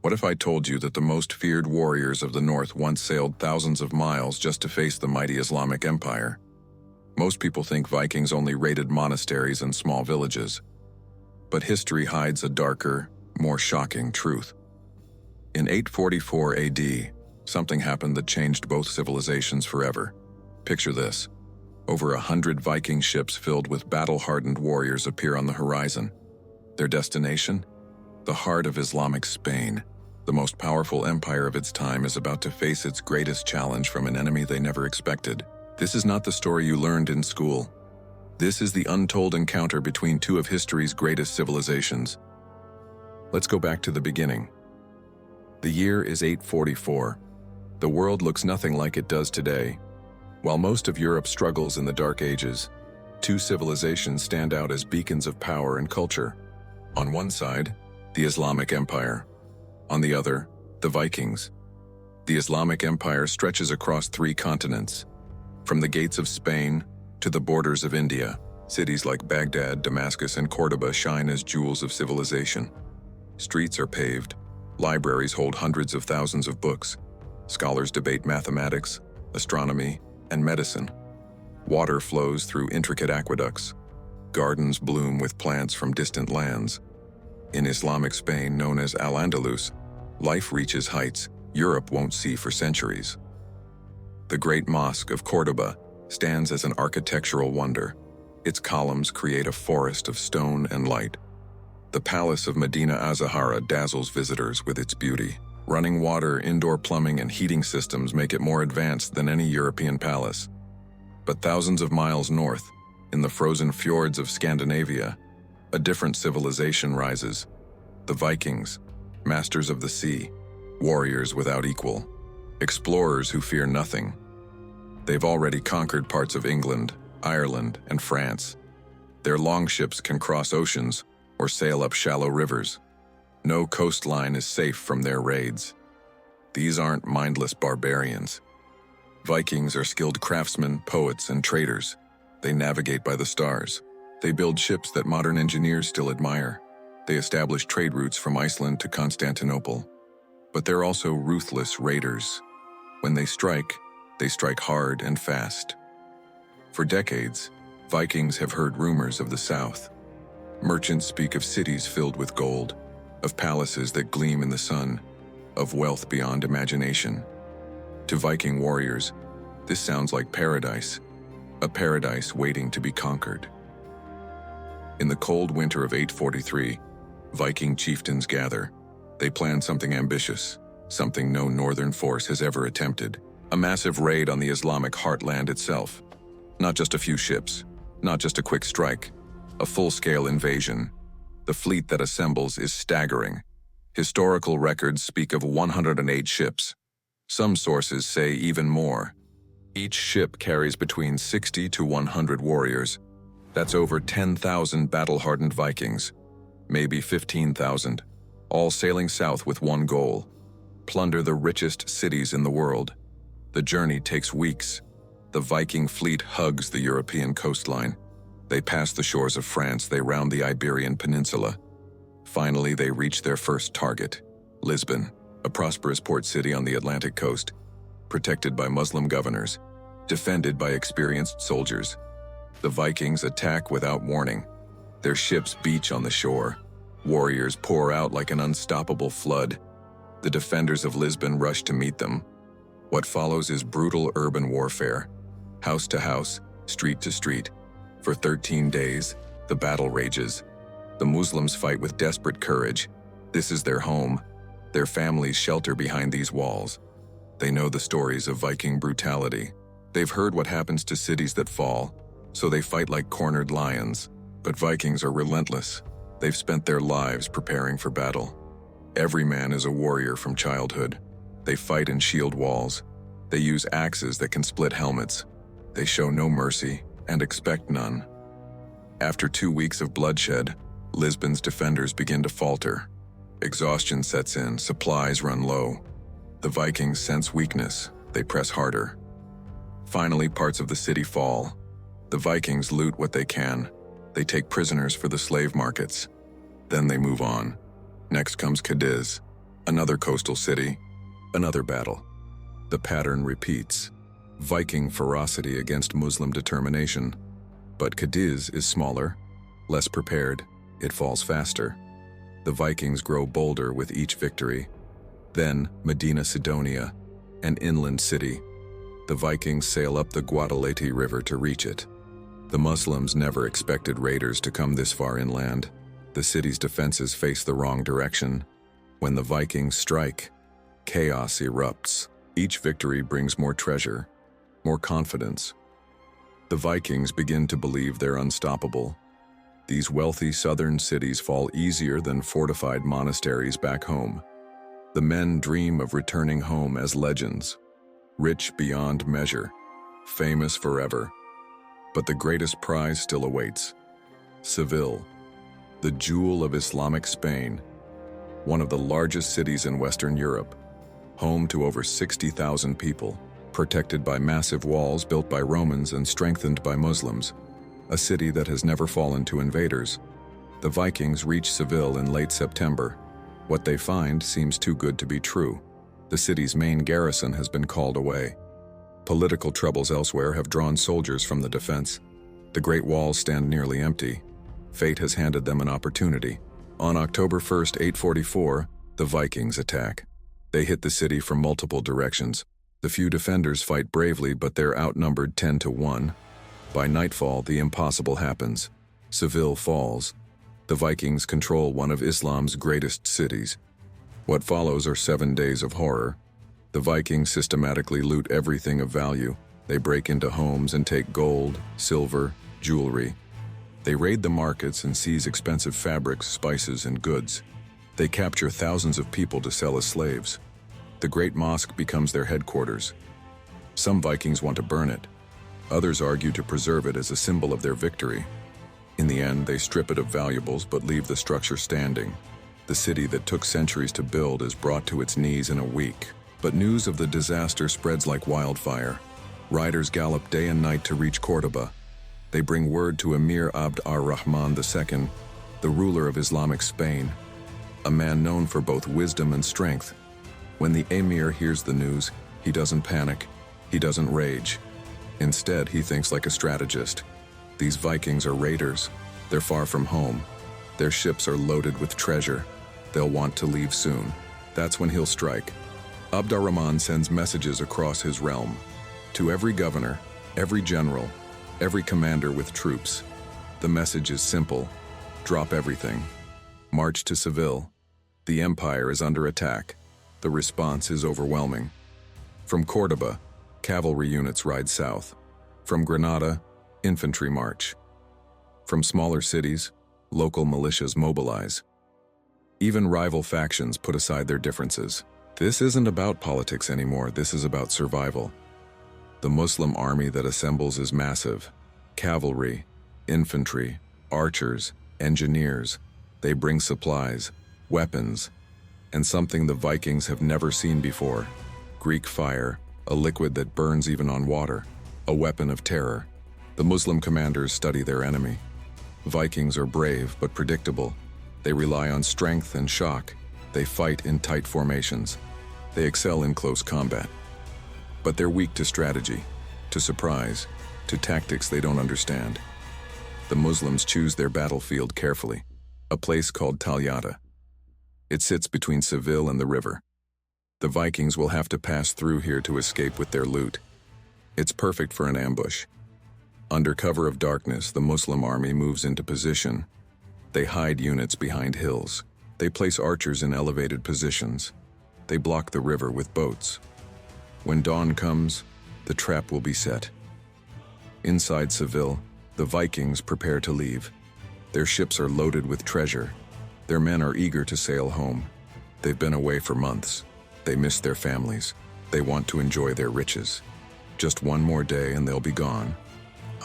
What if I told you that the most feared warriors of the North once sailed thousands of miles just to face the mighty Islamic Empire? Most people think Vikings only raided monasteries and small villages. But history hides a darker, more shocking truth. In 844 AD, something happened that changed both civilizations forever. Picture this. Over 100 Viking ships filled with battle-hardened warriors appear on the horizon. Their destination? The heart of Islamic Spain. The most powerful empire of its time is about to face its greatest challenge from an enemy they never expected. This is not the story you learned in school. This is the untold encounter between two of history's greatest civilizations. Let's go back to the beginning. The year is 844. The world looks nothing like it does today. While most of Europe struggles in the Dark Ages, two civilizations stand out as beacons of power and culture. On one side, the Islamic Empire. On the other, the Vikings. The Islamic Empire stretches across 3 continents. From the gates of Spain to the borders of India, cities like Baghdad, Damascus, and Cordoba shine as jewels of civilization. Streets are paved, libraries hold hundreds of thousands of books, scholars debate mathematics, astronomy, and medicine. Water flows through intricate aqueducts. Gardens bloom with plants from distant lands. In Islamic Spain, known as Al-Andalus, life reaches heights Europe won't see for centuries. The Great Mosque of Cordoba stands as an architectural wonder. Its columns create a forest of stone and light. The Palace of Medina Azahara dazzles visitors with its beauty. Running water, indoor plumbing, and heating systems make it more advanced than any European palace. But thousands of miles north, in the frozen fjords of Scandinavia, a different civilization rises. The Vikings, masters of the sea, warriors without equal, explorers who fear nothing. They've already conquered parts of England, Ireland, and France. Their longships can cross oceans or sail up shallow rivers. No coastline is safe from their raids. These aren't mindless barbarians. Vikings are skilled craftsmen, poets, and traders. They navigate by the stars. They build ships that modern engineers still admire. They establish trade routes from Iceland to Constantinople. But they're also ruthless raiders. When they strike hard and fast. For decades, Vikings have heard rumors of the South. Merchants speak of cities filled with gold, of palaces that gleam in the sun, of wealth beyond imagination. To Viking warriors, this sounds like paradise, a paradise waiting to be conquered. In the cold winter of 843, Viking chieftains gather. They plan something ambitious, something no northern force has ever attempted. A massive raid on the Islamic heartland itself. Not just a few ships, not just a quick strike, a full-scale invasion. The fleet that assembles is staggering. Historical records speak of 108 ships. Some sources say even more. Each ship carries between 60 to 100 warriors. That's over 10,000 battle-hardened Vikings, maybe 15,000, all sailing south with one goal: plunder the richest cities in the world. The journey takes weeks. The Viking fleet hugs the European coastline. They pass the shores of France, they round the Iberian Peninsula. Finally, they reach their first target, Lisbon, a prosperous port city on the Atlantic coast, protected by Muslim governors, defended by experienced soldiers. The Vikings attack without warning. Their ships beach on the shore. Warriors pour out like an unstoppable flood. The defenders of Lisbon rush to meet them. What follows is brutal urban warfare, house to house, street to street. For 13 days, the battle rages. The Muslims fight with desperate courage. This is their home. Their families shelter behind these walls. They know the stories of Viking brutality. They've heard what happens to cities that fall, so they fight like cornered lions. But Vikings are relentless. They've spent their lives preparing for battle. Every man is a warrior from childhood. They fight in shield walls. They use axes that can split helmets. They show no mercy and expect none. After 2 weeks of bloodshed, Lisbon's defenders begin to falter. Exhaustion sets in, supplies run low. The Vikings sense weakness. They press harder. Finally, parts of the city fall. The Vikings loot what they can. They take prisoners for the slave markets. Then they move on. Next comes Cadiz, Another coastal city, another battle. The pattern repeats. Viking ferocity against Muslim determination. But Cadiz is smaller, less prepared, it falls faster. The Vikings grow bolder with each victory. Then Medina Sidonia, an inland city. The Vikings sail up the Guadalete River to reach it. The Muslims never expected raiders to come this far inland. The city's defenses face the wrong direction. When the Vikings strike, chaos erupts. Each victory brings more treasure, more confidence. The Vikings begin to believe they're unstoppable. These wealthy southern cities fall easier than fortified monasteries back home. The men dream of returning home as legends, rich beyond measure, famous forever. But the greatest prize still awaits. Seville, the jewel of Islamic Spain, one of the largest cities in Western Europe, home to over 60,000 people, protected by massive walls built by Romans and strengthened by Muslims, a city that has never fallen to invaders. The Vikings reach Seville in late September. What they find seems too good to be true. The city's main garrison has been called away. Political troubles elsewhere have drawn soldiers from the defense. The Great Walls stand nearly empty. Fate has handed them an opportunity. On October 1st, 844, the Vikings attack. They hit the city from multiple directions. The few defenders fight bravely, but they're outnumbered 10-1. By nightfall, the impossible happens. Seville falls. The Vikings control one of Islam's greatest cities. What follows are 7 days of horror. The Vikings systematically loot everything of value. They break into homes and take gold, silver, jewelry. They raid the markets and seize expensive fabrics, spices, and goods. They capture thousands of people to sell as slaves. The Great Mosque becomes their headquarters. Some Vikings want to burn it. Others argue to preserve it as a symbol of their victory. In the end, they strip it of valuables but leave the structure standing. The city that took centuries to build is brought to its knees in a week. But news of the disaster spreads like wildfire. Riders gallop day and night to reach Cordoba. They bring word to Emir Abd ar-Rahman II, the ruler of Islamic Spain, a man known for both wisdom and strength. When the emir hears the news, he doesn't panic, he doesn't rage. Instead, he thinks like a strategist. These Vikings are raiders. They're far from home. Their ships are loaded with treasure. They'll want to leave soon. That's when he'll strike. Abd ar-Rahman sends messages across his realm. To every governor, every general, every commander with troops. The message is simple: drop everything. March to Seville. The empire is under attack. The response is overwhelming. From Cordoba, cavalry units ride south. From Granada, infantry march. From smaller cities, local militias mobilize. Even rival factions put aside their differences. This isn't about politics anymore, this is about survival. The Muslim army that assembles is massive. Cavalry, infantry, archers, engineers. They bring supplies, weapons, and something the Vikings have never seen before: Greek fire, a liquid that burns even on water, a weapon of terror. The Muslim commanders study their enemy. Vikings are brave but predictable. They rely on strength and shock. They fight in tight formations. They excel in close combat. But they're weak to strategy, to surprise, to tactics they don't understand. The Muslims choose their battlefield carefully, a place called Talyata. It sits between Seville and the river. The Vikings will have to pass through here to escape with their loot. It's perfect for an ambush. Under cover of darkness, the Muslim army moves into position. They hide units behind hills. They place archers in elevated positions. They block the river with boats. When dawn comes, the trap will be set. Inside Seville, the Vikings prepare to leave. Their ships are loaded with treasure. Their men are eager to sail home. They've been away for months. They miss their families. They want to enjoy their riches. Just one more day and they'll be gone.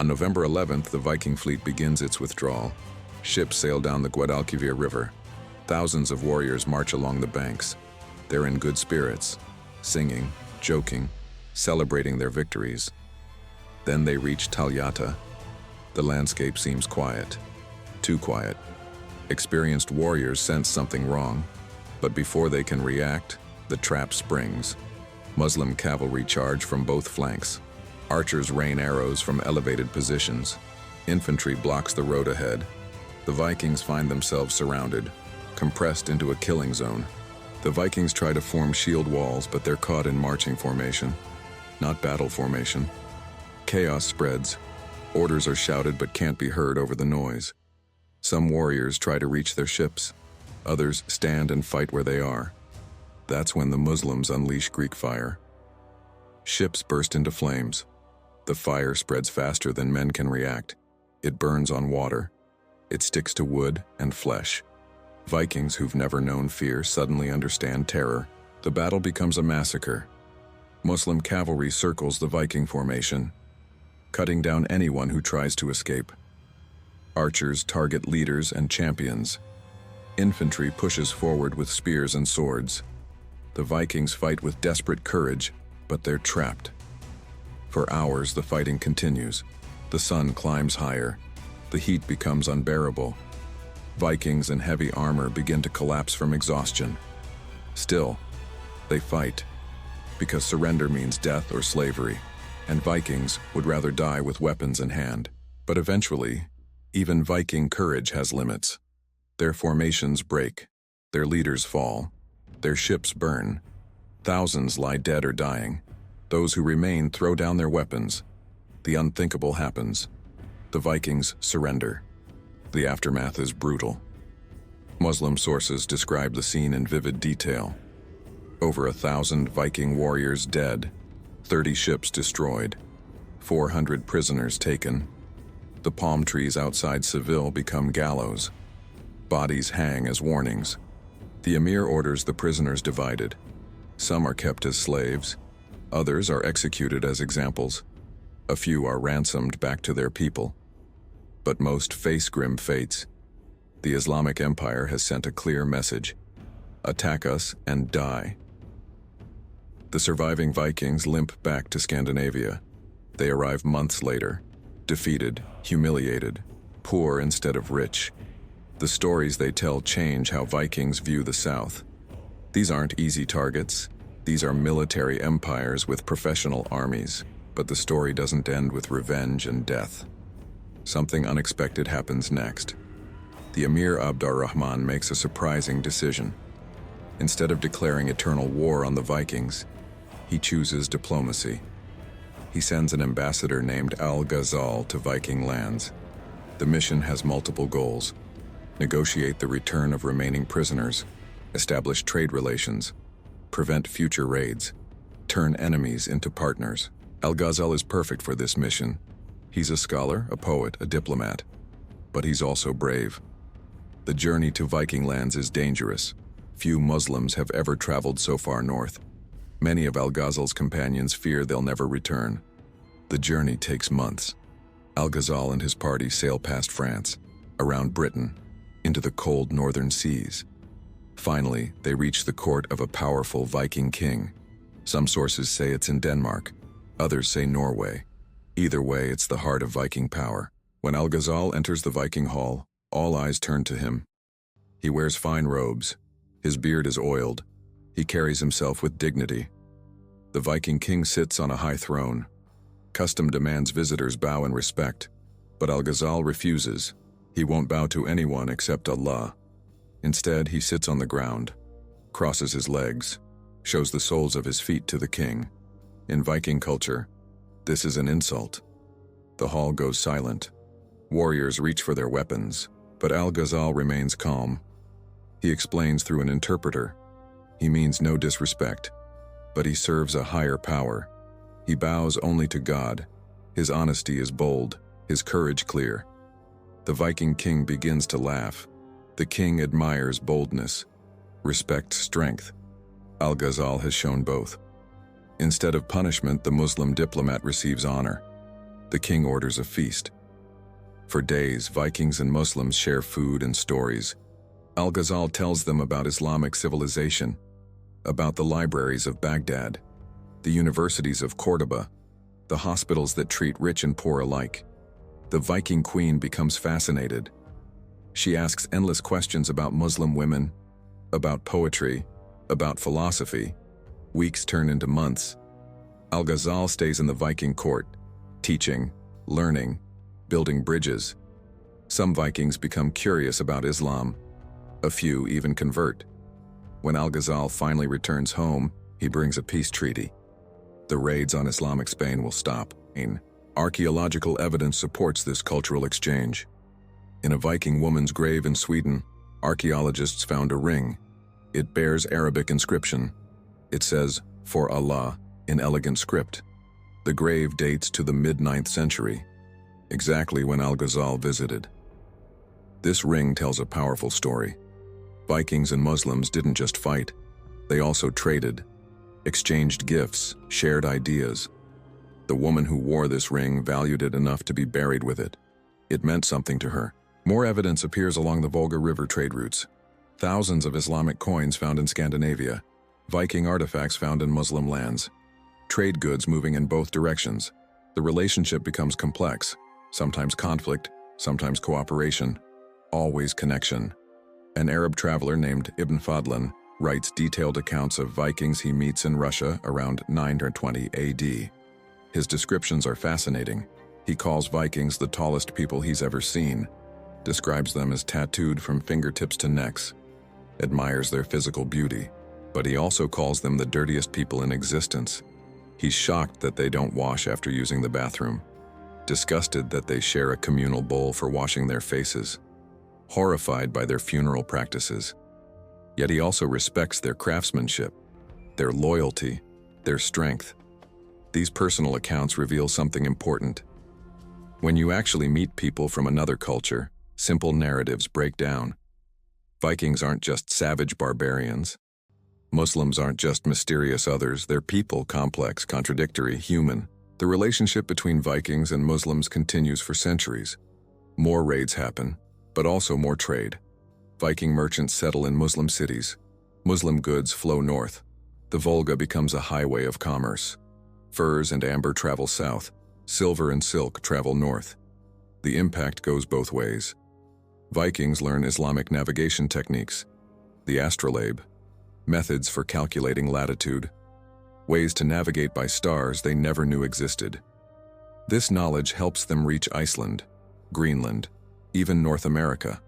On November 11th, the Viking fleet begins its withdrawal. Ships sail down the Guadalquivir River. Thousands of warriors march along the banks. They're in good spirits, singing, joking, celebrating their victories. Then they reach Talyata. The landscape seems quiet, too quiet. Experienced warriors sense something wrong, But before they can react, the trap springs. Muslim cavalry charge from both flanks. Archers rain arrows from elevated positions. Infantry blocks the road ahead. The Vikings find themselves surrounded, compressed into a killing zone. The Vikings try to form shield walls, but they're caught in marching formation, not battle formation. Chaos spreads. Orders are shouted but can't be heard over the noise. Some warriors try to reach their ships. Others stand and fight where they are. That's when the Muslims unleash Greek fire. Ships burst into flames. The fire spreads faster than men can react. It burns on water. It sticks to wood and flesh. Vikings who've never known fear suddenly understand terror. The battle becomes a massacre. Muslim cavalry circles the Viking formation, cutting down anyone who tries to escape. Archers target leaders and champions. Infantry pushes forward with spears and swords. The Vikings fight with desperate courage, but they're trapped. For hours, the fighting continues. The sun climbs higher. The heat becomes unbearable. Vikings in heavy armor begin to collapse from exhaustion. Still, they fight, because surrender means death or slavery, and Vikings would rather die with weapons in hand. But eventually, even Viking courage has limits. Their formations break. Their leaders fall. Their ships burn. Thousands lie dead or dying. Those who remain throw down their weapons. The unthinkable happens. The Vikings surrender. The aftermath is brutal. Muslim sources describe the scene in vivid detail. Over 1,000 Viking warriors dead, 30 ships destroyed, 400 prisoners taken. The palm trees outside Seville become gallows. Bodies hang as warnings. The emir orders the prisoners divided. Some are kept as slaves. Others are executed as examples. A few are ransomed back to their people. But most face grim fates. The Islamic Empire has sent a clear message: attack us and die. The surviving Vikings limp back to Scandinavia. They arrive months later, defeated, humiliated, poor instead of rich. The stories they tell change how Vikings view the South. These aren't easy targets. These are military empires with professional armies. But the story doesn't end with revenge and death. Something unexpected happens next. The Emir Abd-ar-Rahman makes a surprising decision. Instead of declaring eternal war on the Vikings, he chooses diplomacy. He sends an ambassador named Al-Ghazal to Viking lands. The mission has multiple goals: negotiate the return of remaining prisoners, establish trade relations, prevent future raids, turn enemies into partners. Al-Ghazal is perfect for this mission. He's a scholar, a poet, a diplomat, but he's also brave. The journey to Viking lands is dangerous. Few Muslims have ever traveled so far north. Many of Al-Ghazal's companions fear they'll never return. The journey takes months. Al-Ghazal and his party sail past France, around Britain, into the cold northern seas. Finally, they reach the court of a powerful Viking king. Some sources say it's in Denmark. Others say Norway. Either way, it's the heart of Viking power. When Al-Ghazal enters the Viking hall, all eyes turn to him. He wears fine robes. His beard is oiled. He carries himself with dignity. The Viking king sits on a high throne. Custom demands visitors bow in respect, but Al-Ghazal refuses. He won't bow to anyone except Allah. Instead, he sits on the ground, crosses his legs, shows the soles of his feet to the king. In Viking culture, this is an insult. The hall goes silent. Warriors reach for their weapons, but Al-Ghazal remains calm. He explains through an interpreter. He means no disrespect, but he serves a higher power. He bows only to God. His honesty is bold, his courage clear. The Viking king begins to laugh. The king admires boldness, respects strength. Al-Ghazal has shown both. Instead of punishment, the Muslim diplomat receives honor. The king orders a feast. For days, Vikings and Muslims share food and stories. Al-Ghazal tells them about Islamic civilization, about the libraries of Baghdad, the universities of Cordoba, the hospitals that treat rich and poor alike. The Viking queen becomes fascinated. She asks endless questions about Muslim women, about poetry, about philosophy. Weeks turn into months. Al-Ghazal stays in the Viking court, teaching, learning, building bridges. Some Vikings become curious about Islam. A few even convert. When Al-Ghazal finally returns home, he brings a peace treaty. The raids on Islamic Spain will stop. Archaeological evidence supports this cultural exchange. In a Viking woman's grave in Sweden, archaeologists found a ring. It bears Arabic inscription. It says, "For Allah," in elegant script. The grave dates to the mid-9th century, exactly when Al-Ghazal visited. This ring tells a powerful story. Vikings and Muslims didn't just fight, they also traded, exchanged gifts, shared ideas. The woman who wore this ring valued it enough to be buried with it. It meant something to her. More evidence appears along the Volga River trade routes. Thousands of Islamic coins found in Scandinavia, Viking artifacts found in Muslim lands. Trade goods moving in both directions. The relationship becomes complex, sometimes conflict, sometimes cooperation, always connection. An Arab traveler named Ibn Fadlan writes detailed accounts of Vikings he meets in Russia around 920 AD. His descriptions are fascinating. He calls Vikings the tallest people he's ever seen, describes them as tattooed from fingertips to necks, admires their physical beauty, but he also calls them the dirtiest people in existence. He's shocked that they don't wash after using the bathroom, disgusted that they share a communal bowl for washing their faces, horrified by their funeral practices. Yet he also respects their craftsmanship, their loyalty, their strength. These personal accounts reveal something important. When you actually meet people from another culture, simple narratives break down. Vikings aren't just savage barbarians. Muslims aren't just mysterious others, they're people, complex, contradictory, human. The relationship between Vikings and Muslims continues for centuries. More raids happen, but also more trade. Viking merchants settle in Muslim cities. Muslim goods flow north. The Volga becomes a highway of commerce. Furs and amber travel south. Silver and silk travel north. The impact goes both ways. Vikings learn Islamic navigation techniques, the astrolabe, methods for calculating latitude, ways to navigate by stars they never knew existed. This knowledge helps them reach Iceland, Greenland, even North America.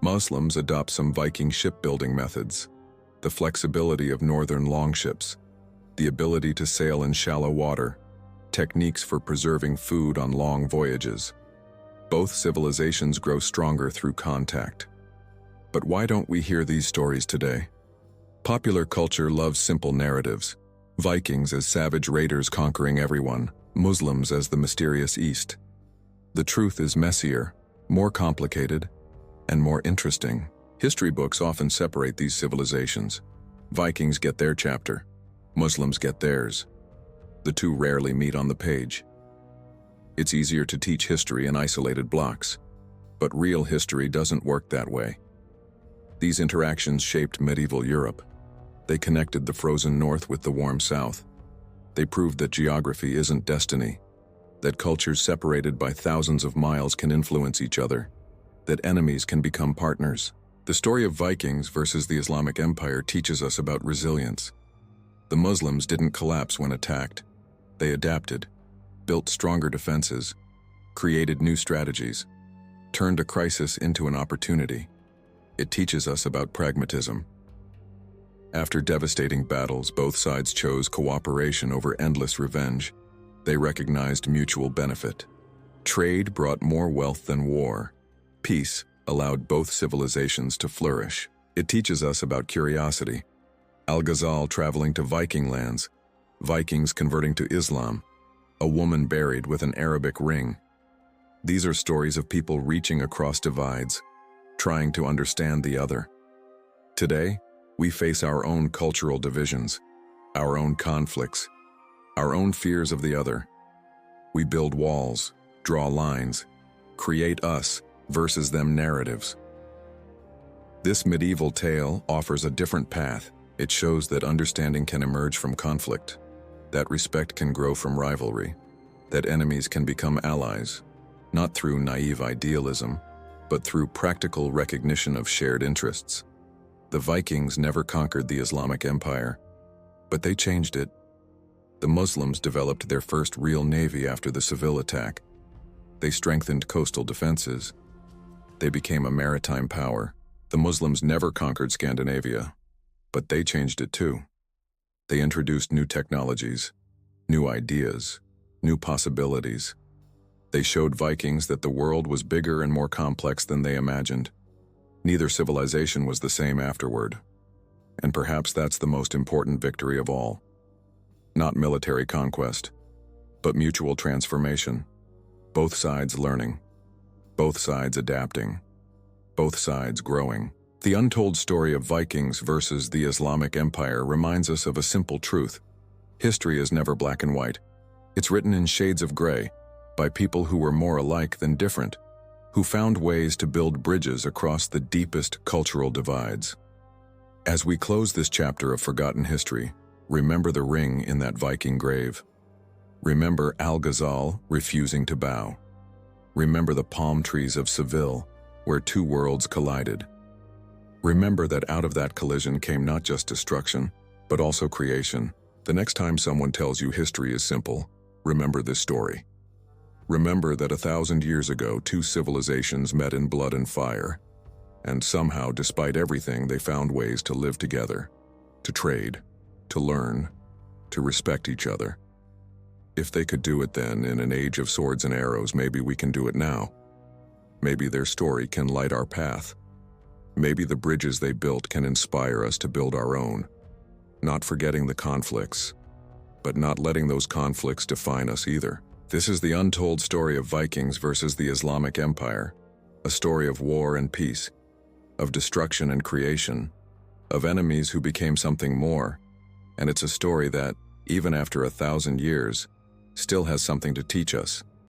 Muslims adopt some Viking shipbuilding methods, the flexibility of northern longships, the ability to sail in shallow water, techniques for preserving food on long voyages. Both civilizations grow stronger through contact. But why don't we hear these stories today? Popular culture loves simple narratives. Vikings as savage raiders conquering everyone, Muslims as the mysterious East. The truth is messier, more complicated, and more interesting. History books often separate these civilizations. Vikings get their chapter, Muslims get theirs. The two rarely meet on the page. It's easier to teach history in isolated blocks, but real history doesn't work that way. These interactions shaped medieval Europe. They connected the frozen north with the warm south. They proved that geography isn't destiny, that cultures separated by thousands of miles can influence each other, that enemies can become partners. The story of Vikings versus the Islamic Empire teaches us about resilience. The Muslims didn't collapse when attacked. They adapted, built stronger defenses, created new strategies, turned a crisis into an opportunity. It teaches us about pragmatism. After devastating battles, both sides chose cooperation over endless revenge. They recognized mutual benefit. Trade brought more wealth than war. Peace allowed both civilizations to flourish. It teaches us about curiosity. Al-Ghazal traveling to Viking lands, Vikings converting to Islam, a woman buried with an Arabic ring. These are stories of people reaching across divides, trying to understand the other. Today, we face our own cultural divisions, our own conflicts, our own fears of the other. We build walls, draw lines, create us versus them narratives. This medieval tale offers a different path. It shows that understanding can emerge from conflict, that respect can grow from rivalry, that enemies can become allies, not through naive idealism, but through practical recognition of shared interests. The Vikings never conquered the Islamic Empire, but they changed it. The Muslims developed their first real navy after the Seville attack. They strengthened coastal defenses. They became a maritime power. The Muslims never conquered Scandinavia, but they changed it too. They introduced new technologies, new ideas, new possibilities. They showed Vikings that the world was bigger and more complex than they imagined. Neither civilization was the same afterward. And perhaps that's the most important victory of all. Not military conquest, but mutual transformation. Both sides learning, both sides adapting, both sides growing. The untold story of Vikings versus the Islamic Empire reminds us of a simple truth. History is never black and white. It's written in shades of gray, by people who were more alike than different, who found ways to build bridges across the deepest cultural divides. As we close this chapter of forgotten history, remember the ring in that Viking grave. Remember Al-Ghazal refusing to bow. Remember the palm trees of Seville, where two worlds collided. Remember that out of that collision came not just destruction, but also creation. The next time someone tells you history is simple, remember this story. Remember that 1,000 years ago, two civilizations met in blood and fire, and somehow, despite everything, they found ways to live together, to trade, to learn, to respect each other. If they could do it then, in an age of swords and arrows, maybe we can do it now. Maybe their story can light our path. Maybe the bridges they built can inspire us to build our own, not forgetting the conflicts, but not letting those conflicts define us either. This is the untold story of Vikings versus the Islamic Empire, a story of war and peace, of destruction and creation, of enemies who became something more, and it's a story that, even after 1,000 years, still has something to teach us.